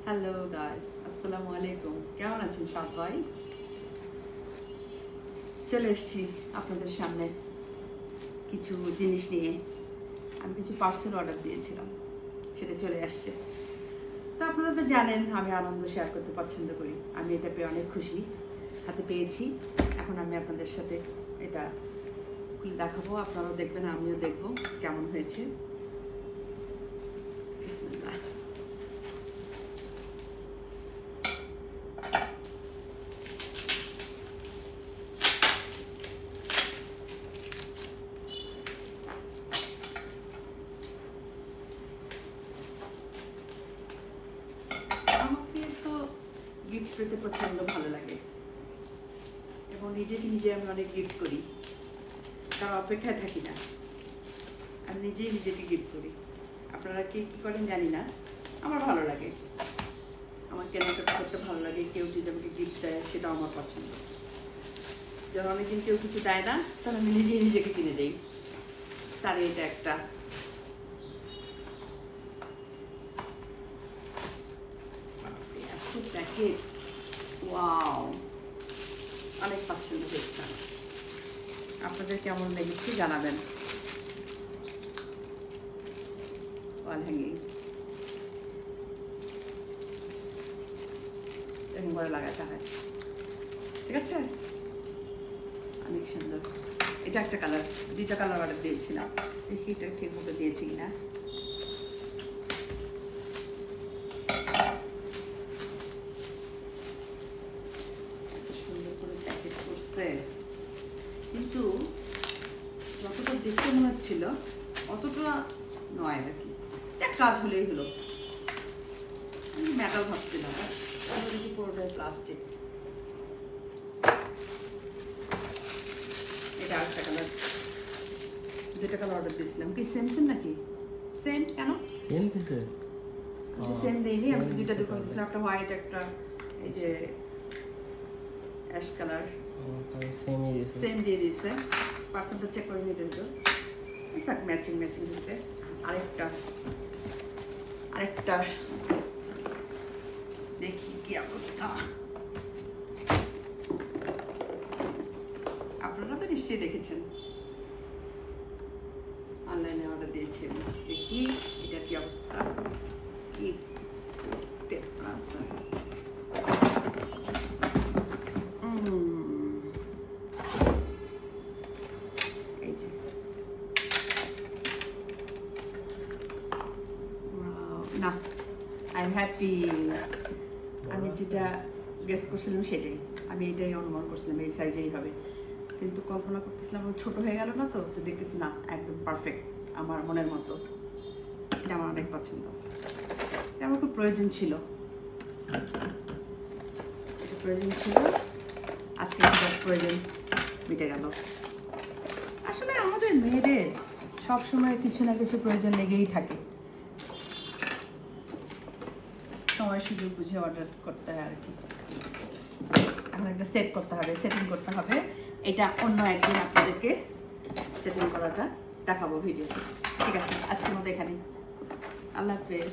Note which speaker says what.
Speaker 1: Hello guys, আসসালামু আলাইকুম। কেমন আছেন সবাই? চলে এসেছি আপনাদের সামনে কিছু জিনিস নিয়ে। আমি কিছু পার্সেল অর্ডার দিয়েছিলাম, সেটা চলে আসছে। তো আপনারা তো জানেন আমি আনন্দ শেয়ার করতে পছন্দ করি। আমি এটা পেয়ে অনেক খুশি, হাতে পেয়েছি। এখন আমি আপনাদের সাথে এটা খুলে দেখাবো, আপনারাও দেখবেন, আমিও দেখবো কেমন হয়েছে। বিসমিল্লাহ। আমাকে তো গিফট পেতে প্রচন্ড ভালো লাগে এবং নিজেকে নিজে আমি অনেক গিফট করি, তার অপেক্ষায় থাকি না, আমি নিজেই নিজেকে গিফট করি। আপনারা কে কী করেন জানি না, আমার ভালো লাগে, আমার কেনাকাটা করতে ভালো লাগে। কেউ যদি আমাকে গিফট দেয় সেটাও আমার পছন্দ। যখন অনেকদিন কেউ কিছু দেয় না, তখন আমি নিজেই নিজেকে কিনে দিই। তার এটা একটা প্যাকেট, ওয়াও, অনেক পছন্দ হয়েছে। আপনাদের কেমন লেগেছে জানাবেন। ওয়াল হ্যাঙ্গিং এরকম করে লাগাতে হয়, ঠিক আছে? অনেক সুন্দর। এটা একটা কালার, দুইটা কালার অর্ডার দিয়েছিলাম, দেখি এটা ঠিকমতো দিয়েছি কিনা। সুন্দর করে প্যাকেট করছে, কিন্তু যতটা দেখতে মনে হচ্ছিল অতটা নয় আর কি। এক কাজ হলেই হলো। আমি মেটাল ভাবছিলাম, দেখি পুরোটাই প্লাস্টিক। এটা আরেকটা কালার, দুইটা কালার অর্ডার দিয়েছিলাম। কি সেম সেম নাকি? সেম কেন?
Speaker 2: সেম দিছে?
Speaker 1: আমি সেম দেইনি, আমি দুইটা দোকান দিয়েছিলাম, একটা হোয়াইট, একটা এই যে অ্যাশ কালার।
Speaker 2: সেমই দিছে।
Speaker 1: সেম দিয়ে দিয়েছে। পার্সেলটা চেক করে নিতে দিত, ম্যাচিং ম্যাচিং দিচ্ছে। আরেকটা আরেকটা দেখি কি অবস্থা। আপনারা তো নিশ্চয়ই দেখেছেন, অনলাইনে অর্ডার দিয়েছি আমি। দেখি এটা কি অবস্থা, কি আছে। এই যে না, আই এম হ্যাপি। আমি যেটা গেস করছিলাম সেটাই, আমি এটাই অনুমান করছিলাম এই সাইজেই হবে, কিন্তু কল্পনা করতেছিলাম ছোট হয়ে গেল না, তো তো দেখতেছি না, একদম পারফেক্ট আমার মনের মতো। এটা আমার অনেক পছন্দ, এটা আমার খুব প্রয়োজন ছিল, এটা প্রয়োজন ছিল। আজকে প্রয়োজন মিটে গেল। আসলে আমাদের মেয়েদের সবসময় কিছু না কিছু প্রয়োজন লেগেই থাকে, সময় সুযোগ বুঝে অর্ডার করতে হয় আর কি। এখন একটা সেট করতে হবে, সেটিং করতে হবে। এটা অন্য একদিন আপনাদেরকে সেটিং করাটা দেখাবো ভিডিও। ঠিক আছে, আজকের মতো এখানেই। আল্লাহ হাফেজ।